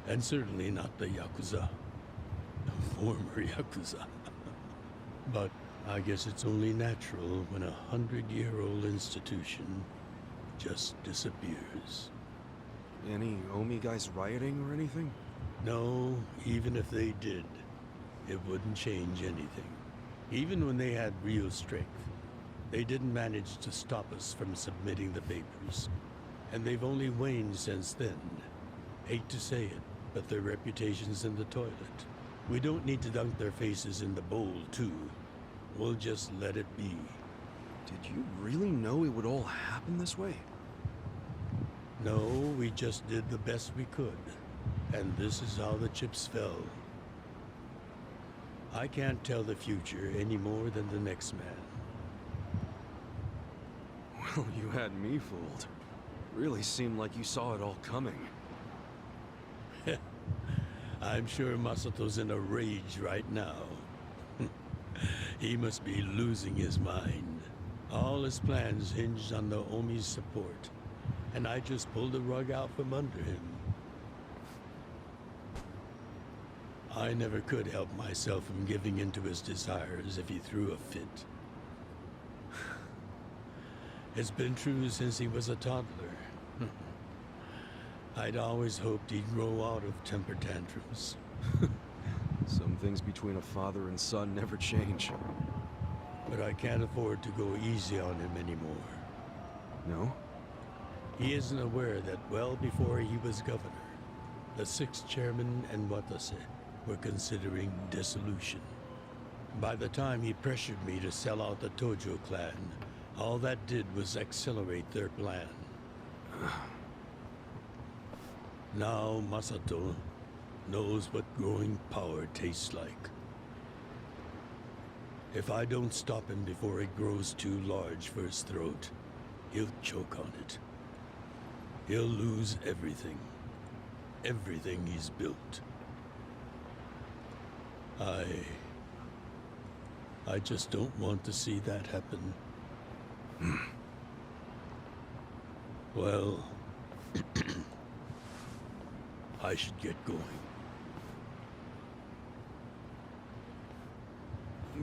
And certainly not the Yakuza. Former Yakuza. But I guess it's only natural when a 100-year-old institution just disappears. Any Omi guys rioting or anything? No, even if they did, it wouldn't change anything. Even when they had real strength, they didn't manage to stop us from submitting the papers. And they've only waned since then. Hate to say it, but their reputation's in the toilet. We don't need to dunk their faces in the bowl, too. We'll just let it be. Did you really know it would all happen this way? No, we just did the best we could. And this is how the chips fell. I can't tell the future any more than the next man. Well, you had me fooled. Really seemed like you saw it all coming. I'm sure Masato's in a rage right now. He must be losing his mind. All his plans hinged on the Omi's support, and I just pulled the rug out from under him. I never could help myself from giving in to his desires if he threw a fit. It's been true since he was a toddler. I'd always hoped he'd grow out of temper tantrums. Some things between a father and son never change. But I can't afford to go easy on him anymore. No? He isn't aware that well before he was governor, the 6th chairman and Watase were considering dissolution. By the time he pressured me to sell out the Tojo clan, all that did was accelerate their plan. Now Masato knows what growing power tastes like. If I don't stop him before it grows too large for his throat, he'll choke on it. He'll lose everything. Everything he's built. I just don't want to see that happen. Well, I should get going.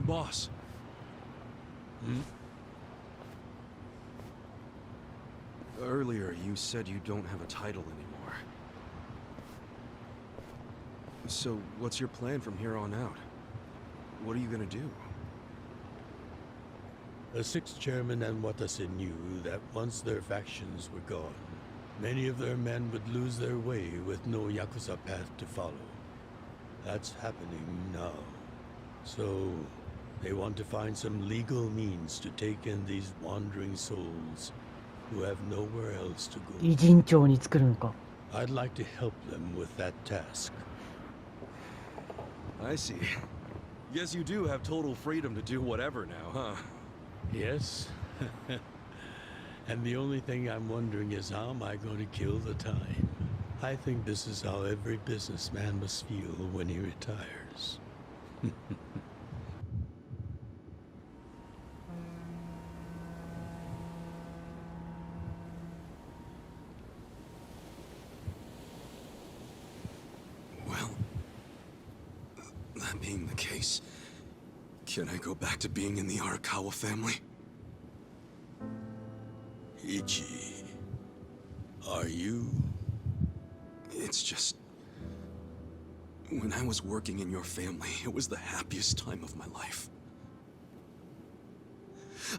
Boss. Earlier, you said you don't have a title anymore. So, what's your plan from here on out? What are you gonna do? The 6th chairman and Watase knew that once their factions were gone, many of their men would lose their way with no Yakuza path to follow. That's happening now. So, they want to find some legal means to take in these wandering souls who have nowhere else to go. 偉人帳に作るんか。 I'd like to help them with that task. I see. Guess you do have total freedom to do whatever now, huh? Yes. And the only thing I'm wondering is how am I going to kill the time? I think this is how every businessman must feel when he retires. Well, that being the case, can I go back to being in the Arakawa family? Ichi, are you? It's just... when I was working in your family, it was the happiest time of my life.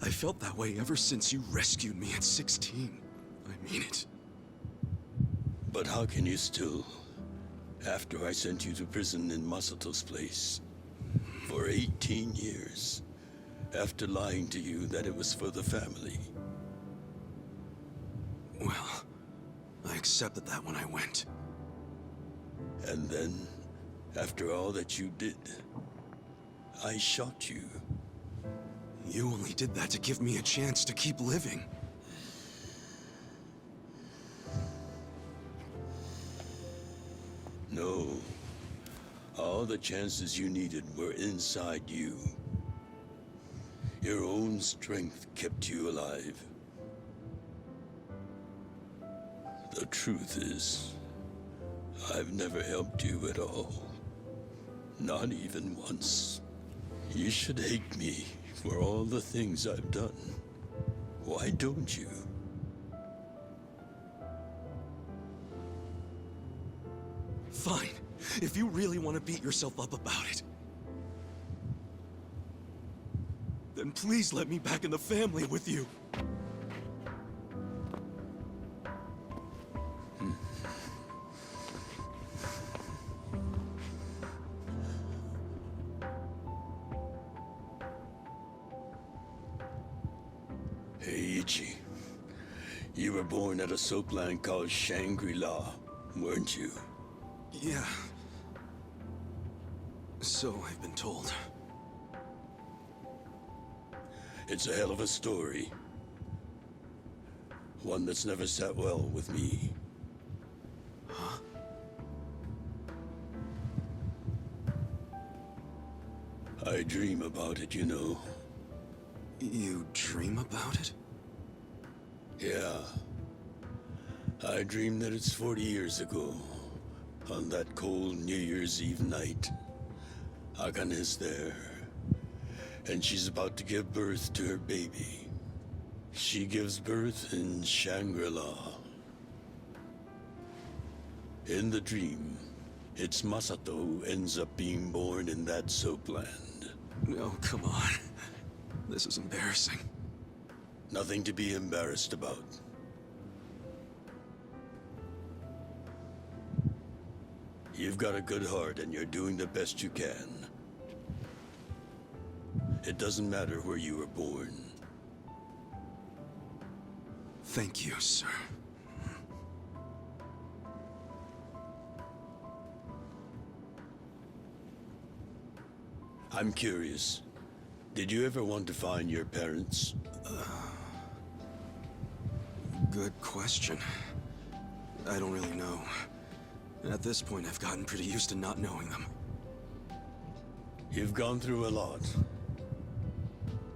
I felt that way ever since you rescued me at 16. I mean it. But how can you still, after I sent you to prison in Masato's place, for 18 years, after lying to you that it was for the family? Well, I accepted that when I went. And then, after all that you did, I shot you. You only did that to give me a chance to keep living. No. All the chances you needed were inside you. Your own strength kept you alive. The truth is, I've never helped you at all. Not even once. You should hate me for all the things I've done. Why don't you? Fine. If you really want to beat yourself up about it, then please let me back in the family with you. Hey, Ichi. You were born at a soapland called Shangri-La, weren't you? Yeah. So I've been told. It's a hell of a story. One that's never sat well with me. Huh? I dream about it, you know. You dream about it? Yeah. I dream that it's 40 years ago. On that cold New Year's Eve night. Akane is there. And she's about to give birth to her baby. She gives birth in Shangri-La. In the dream, it's Masato who ends up being born in that soapland. No, come on. This is embarrassing. Nothing to be embarrassed about. You've got a good heart and you're doing the best you can. It doesn't matter where you were born. Thank you, sir. I'm curious. Did you ever want to find your parents? Good question. I don't really know. At this point, I've gotten pretty used to not knowing them. You've gone through a lot.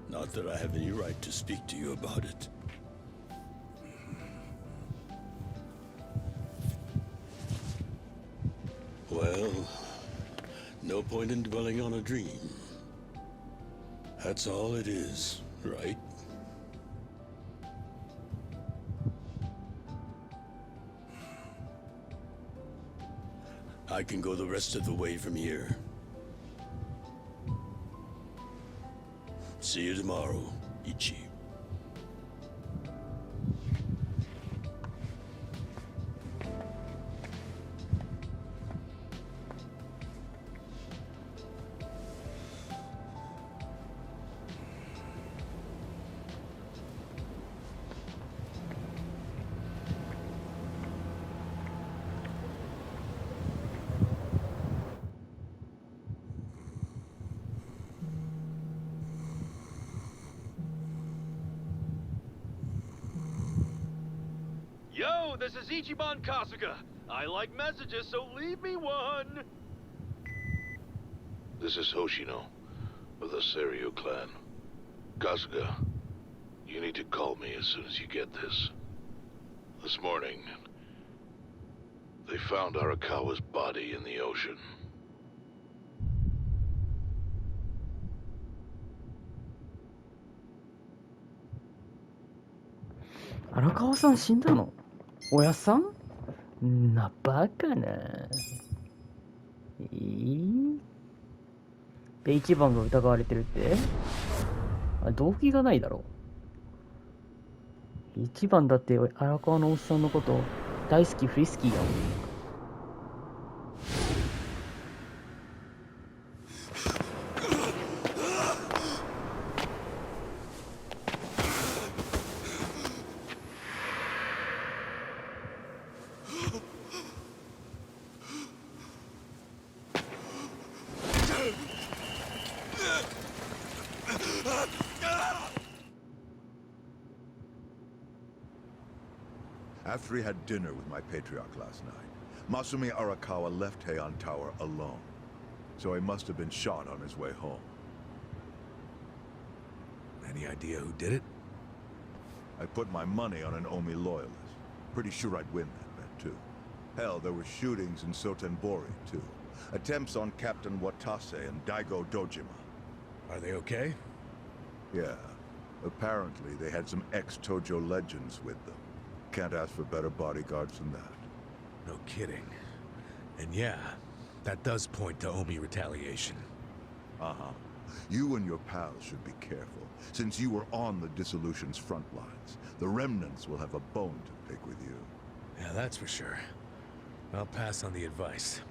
Not that I have any right to speak to you about it. Well, no point in dwelling on a dream. That's all it is, right? I can go the rest of the way from here. See you tomorrow, Ichi. Yo, this is Ichiban Kasuga. I like messages, so leave me one. This is Hoshino, of the Seiryu clan. Kasuga, you need to call me as soon as you get this. This morning, they found Arakawa's body in the ocean. Arakawa-san 死んだの？おやっさん？なバカな。で、一番が疑われてるって？動機がないだろう。一番だって荒川のおっさんのこと大好きフリスキーやん。After he had dinner with my patriarch last night, Masumi Arakawa left Heian Tower alone. So he must have been shot on his way home. Any idea who did it? I put my money on an Omi loyalist. Pretty sure I'd win that bet, too. Hell, there were shootings in Sotenbori, too. Attempts on Captain Watase and Daigo Dojima. Are they okay? Yeah. Apparently, they had some ex-Tojo legends with them. Can't ask for better bodyguards than that. No kidding. And yeah, that does point to Omi retaliation. Uh-huh. You and your pals should be careful, since you were on the dissolution's front lines. The remnants will have a bone to pick with you. Yeah, that's for sure. I'll pass on the advice.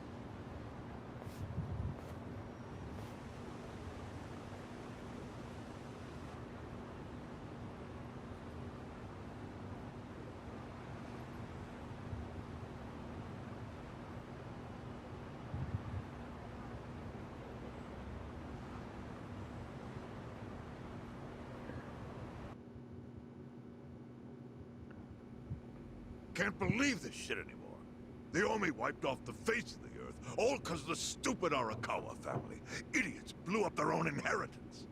Can't believe this shit anymore. The Omi wiped off the face of the earth, all because of the stupid Arakawa family. Idiots blew up their own inheritance.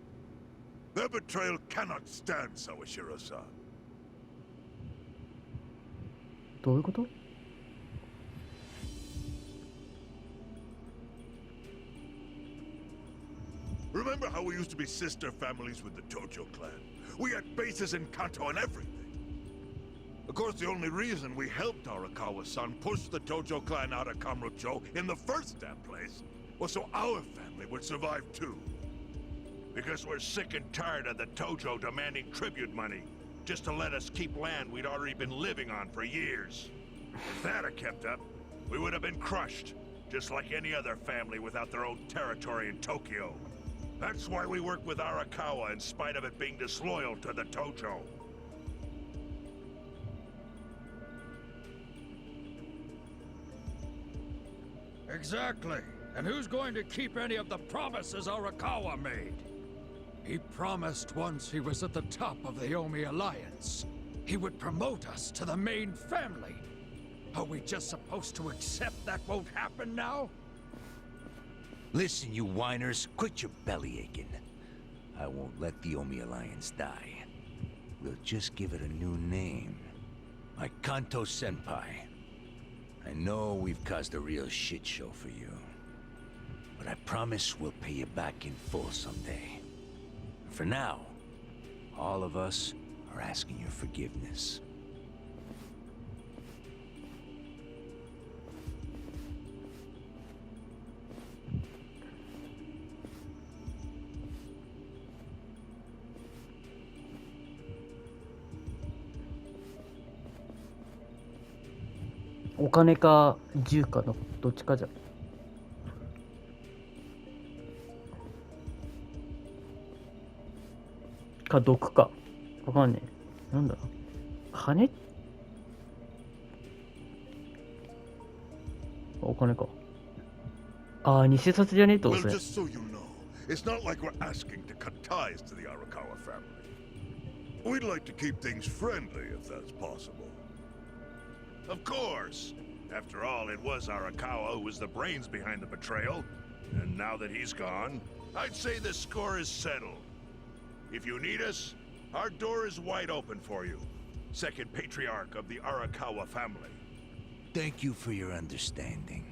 Their betrayal cannot stand, Sawashiro-san. どういうこと？ Remember how we used to be sister families with the Tojo clan? We had bases in Kanto and everything. Of course, the only reason we helped Arakawa-san push the Tojo clan out of Kamurocho in the first damn place was so our family would survive too. Because we're sick and tired of the Tojo demanding tribute money just to let us keep land we'd already been living on for years. If that had kept up, we would have been crushed, just like any other family without their own territory in Tokyo. That's why we work with Arakawa in spite of it being disloyal to the Tojo. Exactly. And who's going to keep any of the promises Arakawa made? He promised once he was at the top of the Omi Alliance, he would promote us to the main family. Are we just supposed to accept that won't happen now? Listen, you whiners, quit your belly aching. I won't let the Omi Alliance die. We'll just give it a new name. Like Kanto Senpai. I know we've caused a real shit show for you. But I promise we'll pay you back in full someday. For now, all of us are asking your forgiveness.お金か銃かのどっちかじゃん。か毒かわかんねえ。なんだ金？お金か。ああ、偽札じゃねえと。 Well, just so you know, it's not like we're asking to cut ties to the Arakawa family. We'd like to keep things friendly if that's possible. Of course. After all, it was Arakawa who was the brains behind the betrayal. And now that he's gone, I'd say the score is settled. If you need us, our door is wide open for you. Second patriarch of the Arakawa family. Thank you for your understanding.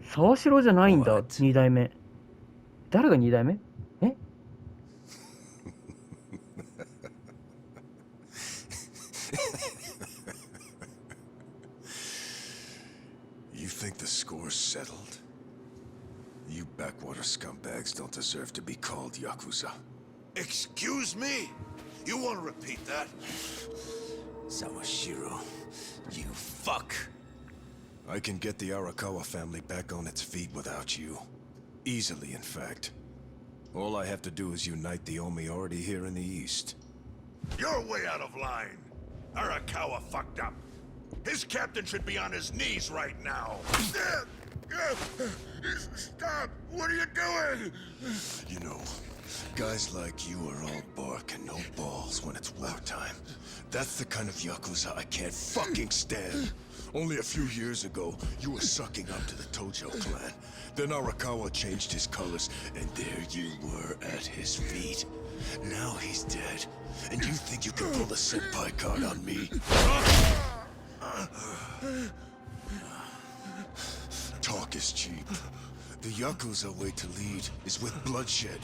沢城じゃないんだ、2代目。誰が2代目？え？ You think the score's settled? You backwater scumbags don't deserve to be called Yakuza. Excuse me? You want to repeat that? Sawashiro, you fuck! I can get the Arakawa family back on its feet without you. Easily, in fact. All I have to do is unite the Omi already here in the east. You're way out of line. Arakawa fucked up. His captain should be on his knees right now. Stop! What are you doing? You know, guys like you are all bark and no balls when it's wartime. That's the kind of Yakuza I can't fucking stand. Only a few years ago, you were sucking up to the Tojo clan. Then Arakawa changed his colors, and there you were at his feet. Now he's dead. And you think you can pull the senpai card on me? Talk is cheap. The Yakuza way to lead is with bloodshed.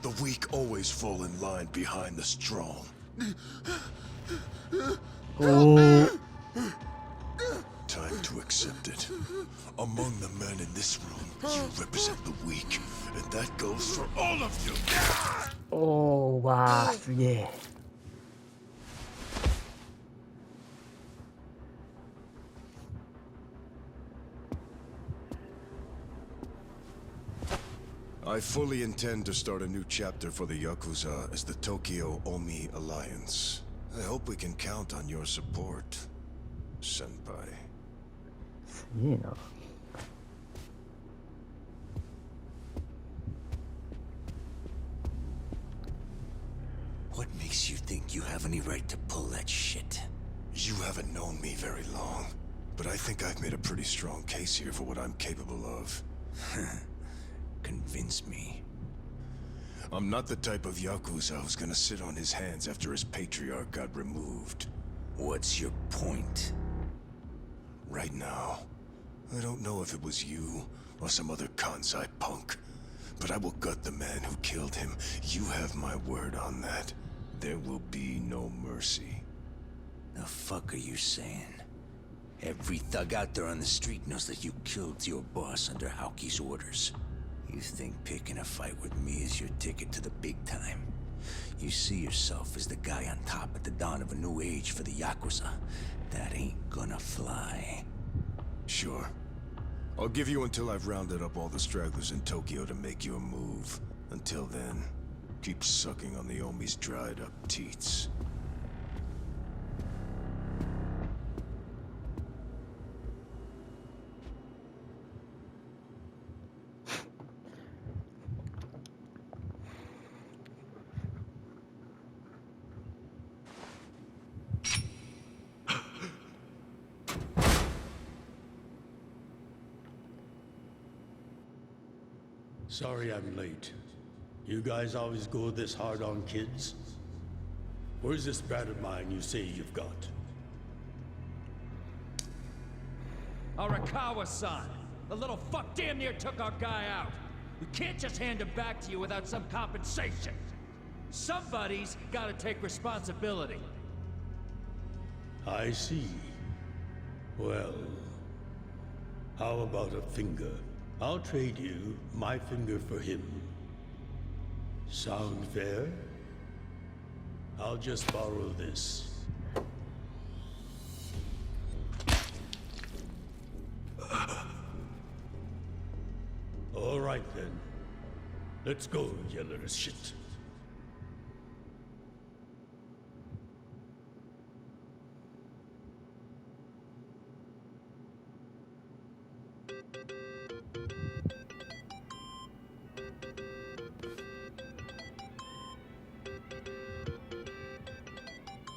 The weak always fall in line behind the strong. Oh. Time to accept it. Among the men in this room, you represent the weak, and that goes for all of you. おー、わー、すげえ。I fully intend to start a new chapter for the Yakuza as the Tokyo Omi Alliance. I hope we can count on your support, Senpai. すげえな。What makes you think you have any right to pull that shit? You haven't known me very long, but I think I've made a pretty strong case here for what I'm capable of. Convince me. I'm not the type of Yakuza who's gonna sit on his hands after his patriarch got removed. What's your point? Right now, I don't know if it was you or some other Kansai punk, but I will gut the man who killed him. You have my word on that. There will be no mercy. The fuck are you saying? Every thug out there on the street knows that you killed your boss under Haoki's orders. You think picking a fight with me is your ticket to the big time? You see yourself as the guy on top at the dawn of a new age for the Yakuza. That ain't gonna fly. Sure. I'll give you until I've rounded up all the stragglers in Tokyo to make your move. Until then, keep sucking on the Omi's dried up teats. Sorry I'm late. You guys always go this hard on kids? Where's this brat of mine you say you've got? Arakawa-san! The little fuck damn near took our guy out! We can't just hand him back to you without some compensation! Somebody's gotta take responsibility! I see. Well, how about a finger? I'll trade you my finger for him. Sound fair? I'll just borrow this. All right then. Let's go, you little shit.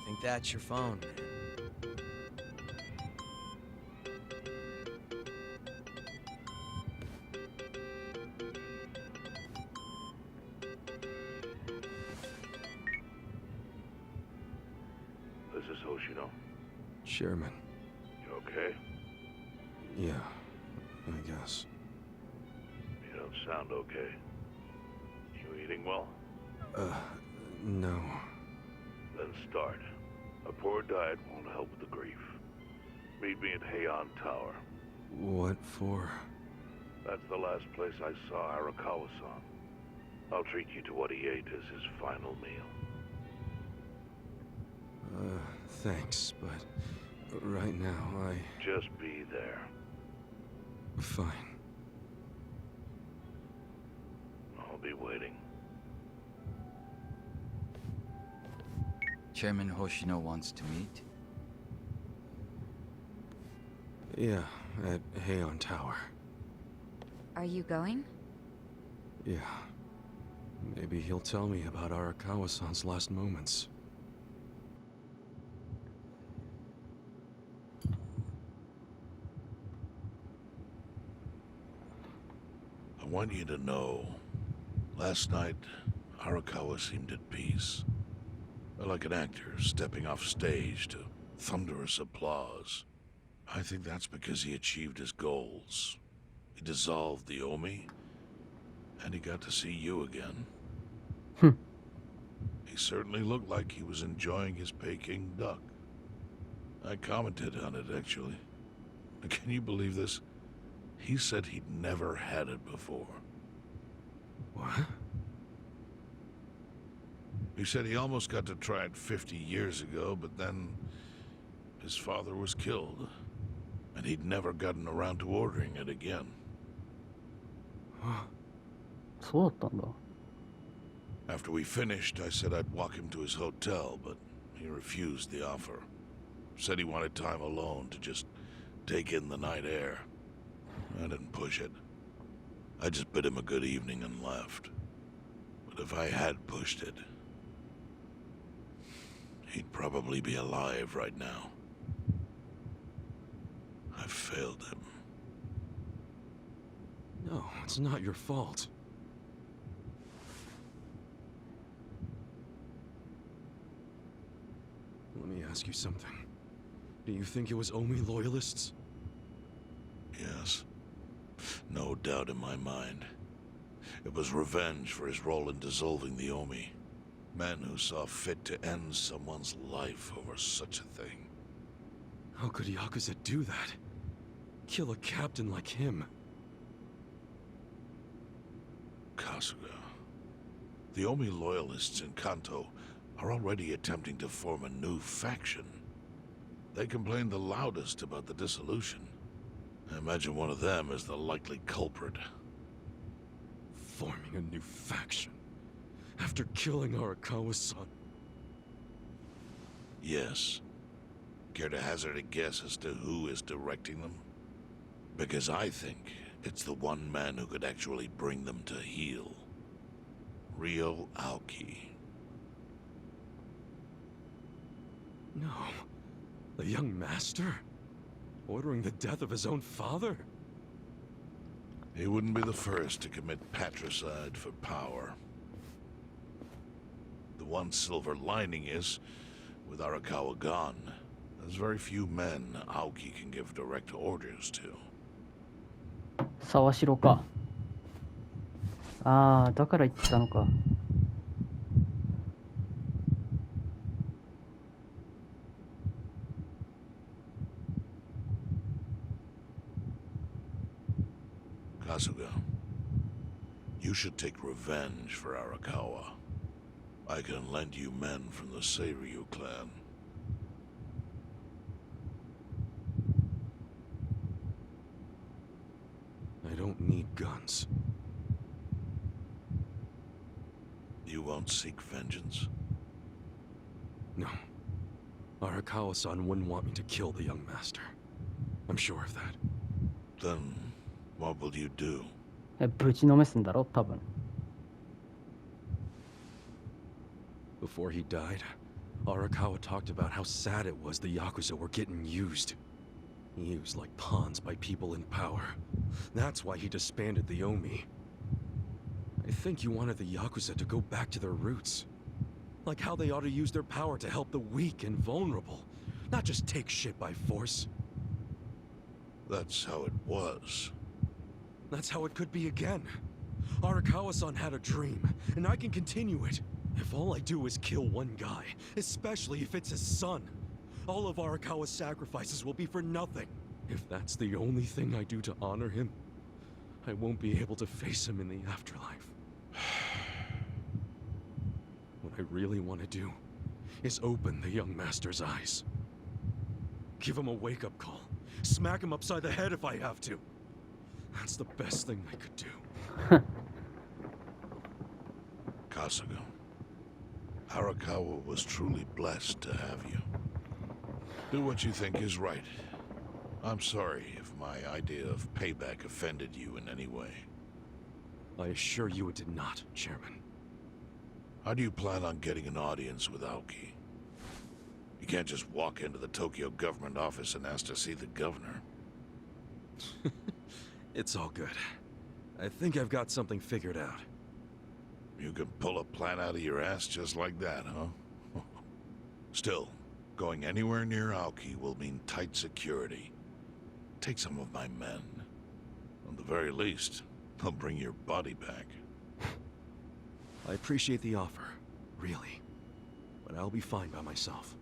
Think that's your phone, man. This is Hoshino. Chairman. You okay? Yeah, I guess. You don't sound okay. You eating well? No. Then start. A poor diet won't help with the grief. Meet me at Heian Tower. What for? That's the last place I saw Arakawa-san. I'll treat you to what he ate as his final meal. Thanks, but right now Just be there. Fine. I'll be waiting. Chairman Hoshino wants to meet. Yeah, at Heian Tower. Are you going? Yeah. Maybe he'll tell me about Arakawa-san's last moments. I want you to know, last night Arakawa seemed at peace. Like an actor stepping off stage to thunderous applause. I think that's because he achieved his goals. He dissolved the Omi, and he got to see you again. He certainly looked like he was enjoying his Peking duck. I commented on it, actually. Can you believe this? He said he'd never had it before. What? He said he almost got to try it 50 years ago, but then his father was killed, and he'd never gotten around to ordering it again. そうだったんだ。 After we finished, I said I'd walk him to his hotel, but he refused the offer. Said he wanted time alone to just take in the night air. I didn't push it. I just bid him a good evening and left. But if I had pushed it, he'd probably be alive right now. I failed him. No, it's not your fault. Let me ask you something. Do you think it was Omi loyalists? Yes. No doubt in my mind. It was revenge for his role in dissolving the Omi. Men who saw fit to end someone's life over such a thing. How could Yakuza do that? Kill a captain like him? Kasuga. The Omi loyalists in Kanto are already attempting to form a new faction. They complain the loudest about the dissolution. I imagine one of them is the likely culprit. Forming a new faction? After killing Arakawa-san? Yes. Care to hazard a guess as to who is directing them? Because I think it's the one man who could actually bring them to heel. Ryo Aoki. No. The young master? Ordering the death of his own father? He wouldn't be the first to commit patricide for power. The one silver lining is, with Arakawa gone, there's very few men Aoki can give direct orders to. 沢城か。ああ、だから言ってたのか。Kasuga, you should take revenge for Arakawa. I can lend you men from the Seiryu clan. I don't need guns. You won't seek vengeance? No. Arakawa-san wouldn't want me to kill the young master. I'm sure of that. Then, what will you do? ぶちのめすんだろ、多分。Before he died, Arakawa talked about how sad it was the Yakuza were getting used. Used like pawns by people in power. That's why he disbanded the Omi. I think you wanted the Yakuza to go back to their roots. Like how they ought to use their power to help the weak and vulnerable, not just take shit by force. That's how it was. That's how it could be again. Arakawa-san had a dream, and I can continue it. If all I do is kill one guy, especially if it's his son, all of Arakawa's sacrifices will be for nothing. If that's the only thing I do to honor him, I won't be able to face him in the afterlife. What I really want to do is open the young master's eyes. Give him a wake-up call. Smack him upside the head if I have to. That's the best thing I could do. Kasuga, Arakawa was truly blessed to have you. Do what you think is right. I'm sorry if my idea of payback offended you in any way. I assure you it did not, Chairman. How do you plan on getting an audience with Aoki? You can't just walk into the Tokyo government office and ask to see the governor. It's all good. I think I've got something figured out. You can pull a plan out of your ass just like that, huh? Still, going anywhere near Aoki will mean tight security. Take some of my men. At the very least, they'll bring your body back. I appreciate the offer, really. But I'll be fine by myself.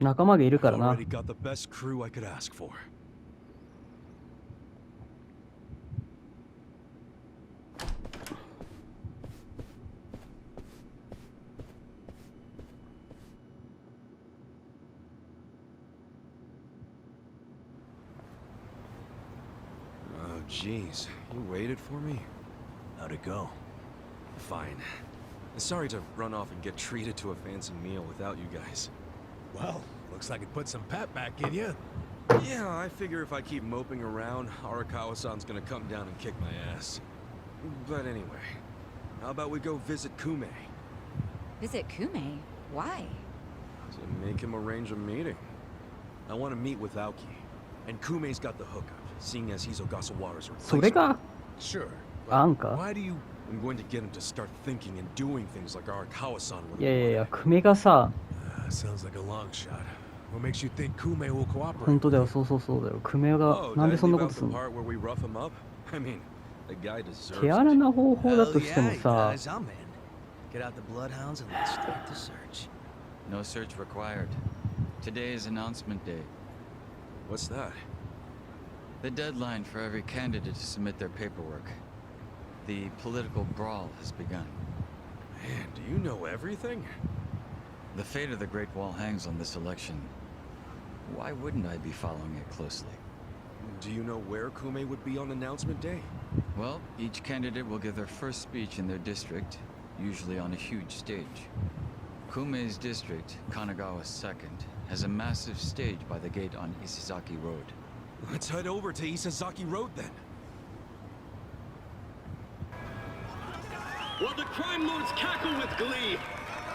仲間がいるからな。 Already got the best crew I could ask for. Oh, jeez. You waited for me? How'd it go? Fine. Sorry to run off and get treated to a fancy meal without you guys. Well, looks like it put some pep back in you. Yeah, I figure if I keep moping around, Arakawa-san's gonna come down and kick my ass. But anyway, how about we go visit Kume? Visit Kume? Why? To make him arrange a meeting. I want to meet with Aoki. And Kume's got the hookup, seeing as he's Ogasawara's それ replacement. が Sure. アンか Why do you... I'm going to get him to start thinking and doing things like Arakawa-san would いやいやい have や、クメがさ、 sounds like a long shot. What makes you think Kume will cooperate? 本当だよ、そうそうそうだよ。クメが Oh, なん did で I そんな leave こ out とす the るの part where we rough him up? I mean, the guy deserves 手荒 it. な方法だとしても Hell yeah, さ、 guys, I'm in. Get out the bloodhounds and let's start the search. No search required. Today is announcement day. What's that? The deadline for every candidate to submit their paperwork. The political brawl has begun. Man, do you know everything? The fate of the Great Wall hangs on this election. Why wouldn't I be following it closely? Do you know where Kume would be on announcement day? Well, each candidate will give their first speech in their district, usually on a huge stage. Kume's district, Kanagawa's second, has a massive stage by the gate on Isizaki Road. Let's head over to Isazaki Road then. While the crime lords cackle with glee,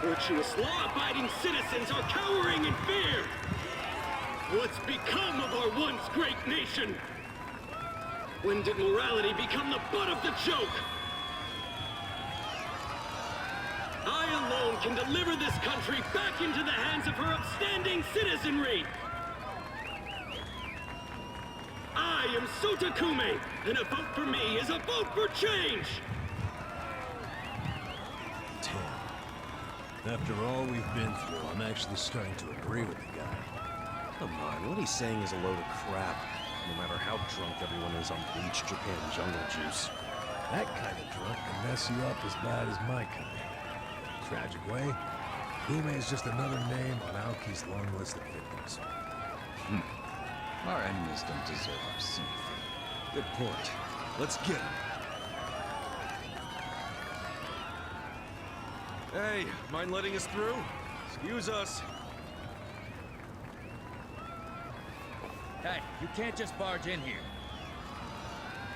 virtuous law-abiding citizens are cowering in fear. What's become of our once great nation? When did morality become the butt of the joke? I alone can deliver this country back into the hands of her upstanding citizenry. I am Sota Kume, and a vote for me is a vote for change. After all we've been through, I'm actually starting to agree with the guy. Come on, what he's saying is a load of crap. No matter how drunk everyone is on Bleach Japan jungle juice. That kind of drunk can mess you up as bad as my kind. Tragic way, Kume is just another name on Aoki's long list of victims. Our enemies don't deserve our sympathy. Good point. Let's get him. Hey, mind letting us through? Excuse us. Hey, you can't just barge in here.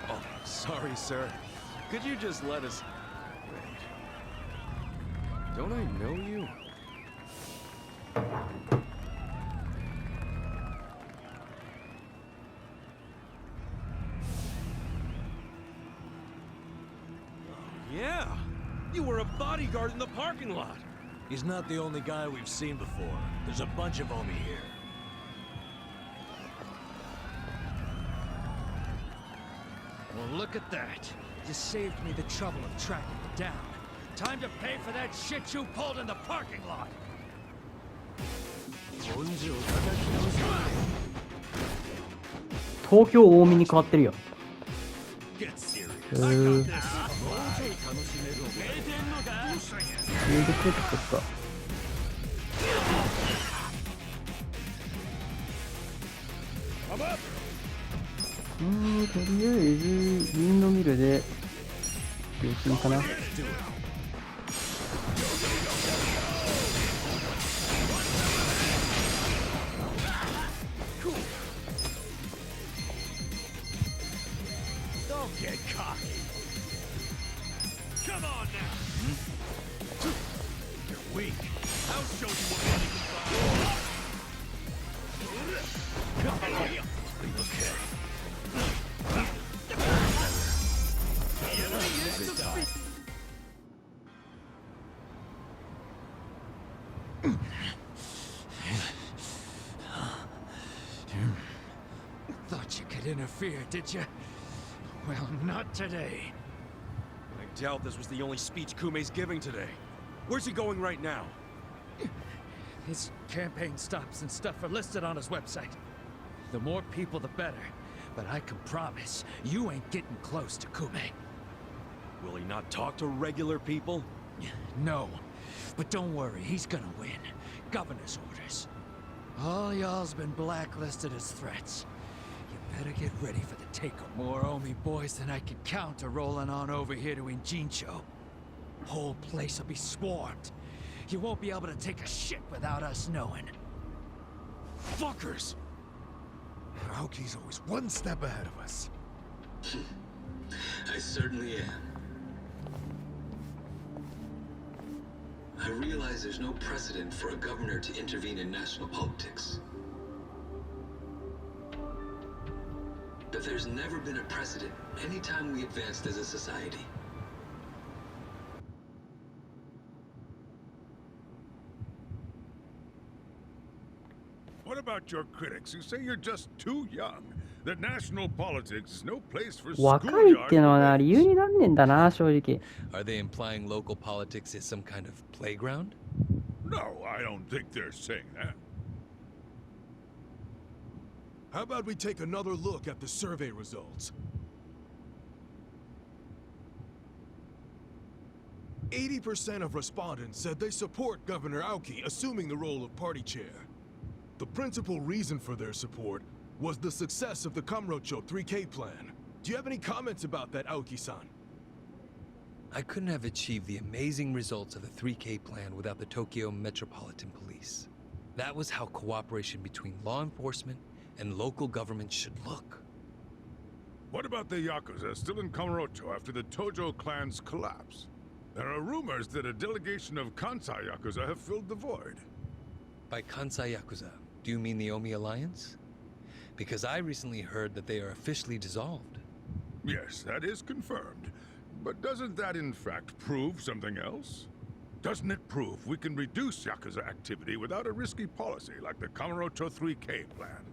Oh, sorry, sir. Could you just let us... Wait. Don't I know you? Yeah! You were a bodyguard in the parking lot! He's not the only guy we've seen before. There's a bunch of Omi here. Well, look at that. You saved me the trouble of tracking it down. Time to pay for that shit you pulled in the parking lot. 東京大見に変わってるよ。Get serious. それでクレットか。とりあえずウィンドミルで秒針かな。Don't get cocky. Come on now. You're weak. I'll show you what money can buy. Okay. The enemy is defeated. Thought you could interfere, did you? Well, not today. I doubt this was the only speech Kumei's giving today. Where's he going right now? His campaign stops and stuff are listed on his website. The more people, the better. But I can promise, you ain't getting close to Kumei. Will he not talk to regular people? No. But don't worry, he's gonna win. Governor's orders. All y'all's been blacklisted as threats. You better get ready for the takeover. More Omi boys than I can count are rolling on over here to Injincho. Whole place will be swarmed. You won't be able to take a shit without us knowing. Fuckers! Aoki's always one step ahead of us. I certainly am. I realize there's no precedent for a governor to intervene in national politics. But there's never been a precedent anytime we advanced as a society. What about your critics who say you're just too young? That national politics is no place for 若いっていうのはな、理由になんねんだな、正直。Are they implying local politics is some kind of playground? No, I don't think they're saying that. How about we take another look at the survey results? 80% of respondents said they support Governor Aoki assuming the role of party chair. The principal reason for their support was the success of the Kamurocho 3K plan. Do you have any comments about that, Aoki-san? I couldn't have achieved the amazing results of the 3K plan without the Tokyo Metropolitan Police. That was how cooperation between law enforcement and local government should look. What about the Yakuza still in Kamurocho after the Tojo clan's collapse? There are rumors that a delegation of Kansai Yakuza have filled the void. By Kansai Yakuza, do you mean the Omi Alliance? Because I recently heard that they are officially dissolved. Yes, that is confirmed. But doesn't that in fact prove something else? Doesn't it prove we can reduce Yakuza activity without a risky policy like the Kamurocho 3K plan?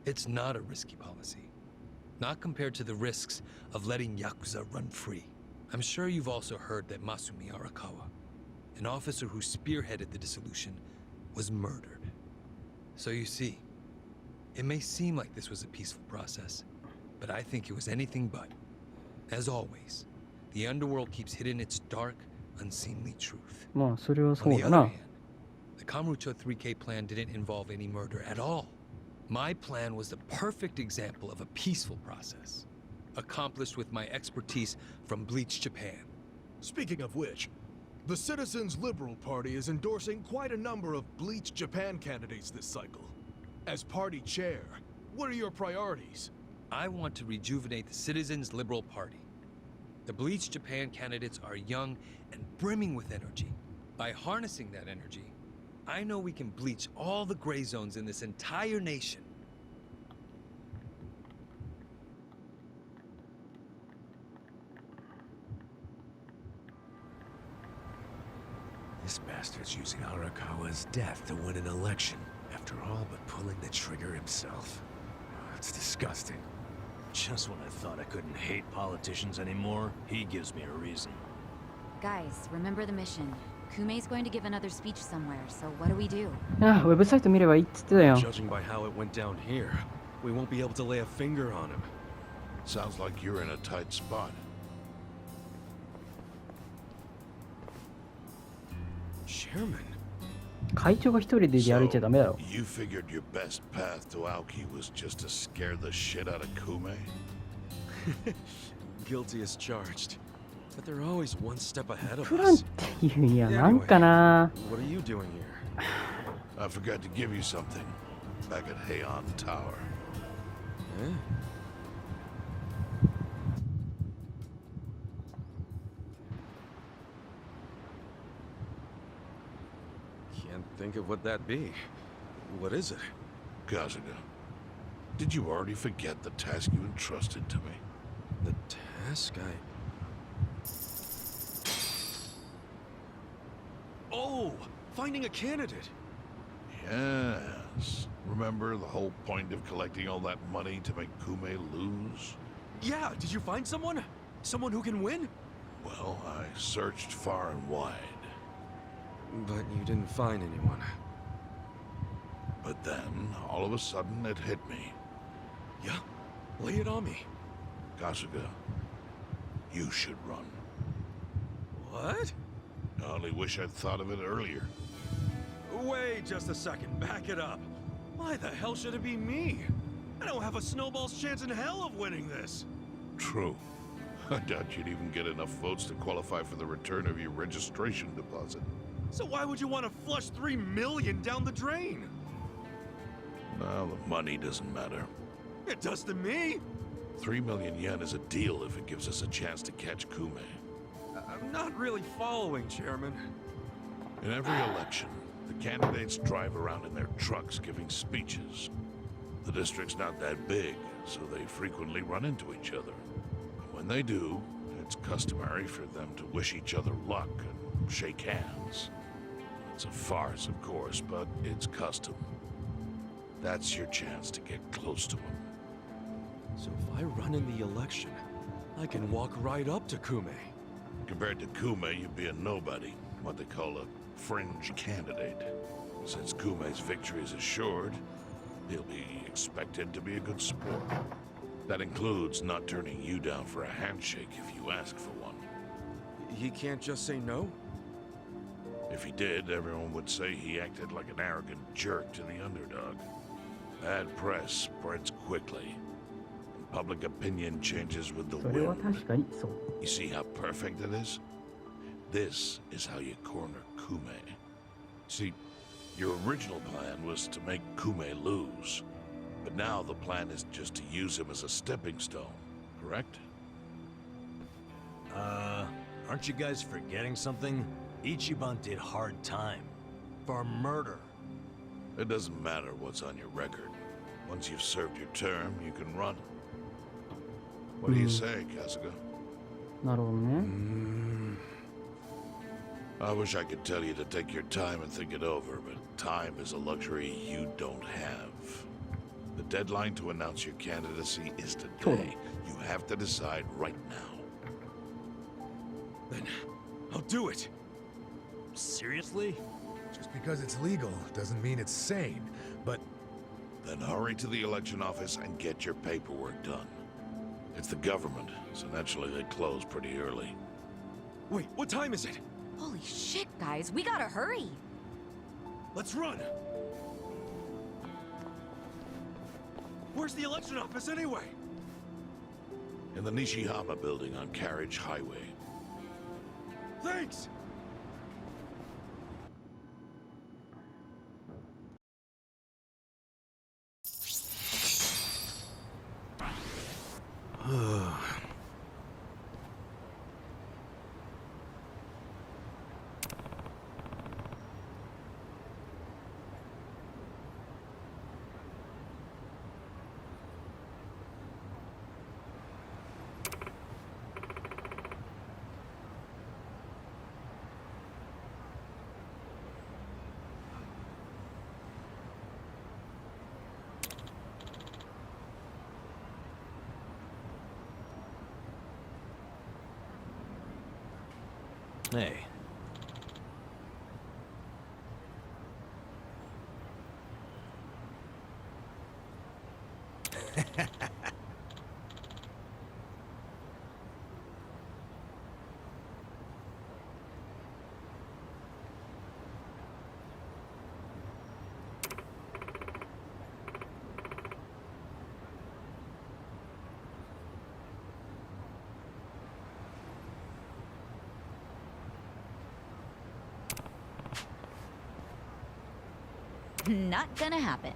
It's not a risky policy. Not compared to the risks of letting Yakuza run free. I'm sure you've also heard that Masumi Arakawa, an officer who spearheaded the dissolution, was murdered. So you see, it may seem like this was a peaceful process, but I think it was anything but. As always, the underworld keeps hidden its dark, unseemly truth. On the other hand, the Kamurocho 3K plan didn't involve any murder at all. My plan was the perfect example of a peaceful process, accomplished with my expertise from Bleach Japan. Speaking of which, the Citizens Liberal Party is endorsing quite a number of Bleach Japan candidates this cycle. As party chair, what are your priorities? I want to rejuvenate the Citizens Liberal Party. The Bleach Japan candidates are young and brimming with energy. By harnessing that energy, I know we can bleach all the gray zones in this entire nation. This bastard's using Arakawa's death to win an election, after all but pulling the trigger himself. It's disgusting. Just when I thought I couldn't hate politicians anymore, he gives me a reason. Guys, remember the mission. Kumei's going to give another speech somewhere, so what do we do? あ、ウェブサイト見ればいいって言ってたよ。 Judging by how it went down here, we won't be able to lay a finger on him. Sounds like you're in a tight spot. Chairman? 会長が一人で歩いちゃダメだろ。 You figured your best path to Aoki was just to scare the shit out of Kume? Guilty as charged. But they're always one step ahead of プランっ us. ていうにはなんかな。 What are you doing here? I forgot to give you something back at Heian Tower. Eh? Can't think of what that'd be. What is it? Kasuga, did you already forget the task you entrusted to me? The task Oh! Finding a candidate. Yes. Remember the whole point of collecting all that money to make Kume lose? Yeah, did you find someone? Someone who can win? Well, I searched far and wide. But you didn't find anyone. But then, all of a sudden, it hit me. Yeah? Lay it on me. Kasuga, you should run. What? I only wish I'd thought of it earlier. Wait just a second, back it up. Why the hell should it be me? I don't have a snowball's chance in hell of winning this. True. I doubt you'd even get enough votes to qualify for the return of your registration deposit. So why would you want to flush $3 million down the drain? Well, the money doesn't matter. It does to me. 3 million yen is a deal if it gives us a chance to catch Kume. I'm not really following, Chairman. In every election, the candidates drive around in their trucks giving speeches. The district's not that big, so they frequently run into each other. And when they do, it's customary for them to wish each other luck and shake hands. It's a farce, of course, but it's custom. That's your chance to get close to him. So if I run in the election, I can walk right up to Kume. Compared to Kume, you'd be a nobody, what they call a fringe candidate. Since Kume's victory is assured, he'll be expected to be a good sport. That includes not turning you down for a handshake if you ask for one. He can't just say no? If he did, everyone would say he acted like an arrogant jerk to the underdog. Bad press spreads quickly. And public opinion changes with the それは wind. 確かにそう。 You see how perfect it is? This is how you corner Kume. See, your original plan was to make Kume lose. But now the plan is just to use him as a stepping stone, correct? Aren't you guys forgetting something? Ichiban did hard time. For murder. It doesn't matter what's on your record. Once you've served your term, you can run. What do you say, Kasuga? なるほどね。 I wish I could tell you to take your time and think it over, but time is a luxury you don't have. The deadline to announce your candidacy is today. You have to decide right now. Then I'll do it. Seriously? Just because it's legal doesn't mean it's sane, but... Then hurry to the election office and get your paperwork done. It's the government, so naturally they close pretty early. Wait, what time is it? Holy shit, guys, we gotta hurry. Let's run. Where's the election office anyway? In the Nishihama building on Carriage Highway. Thanks! Hey. Not gonna happen.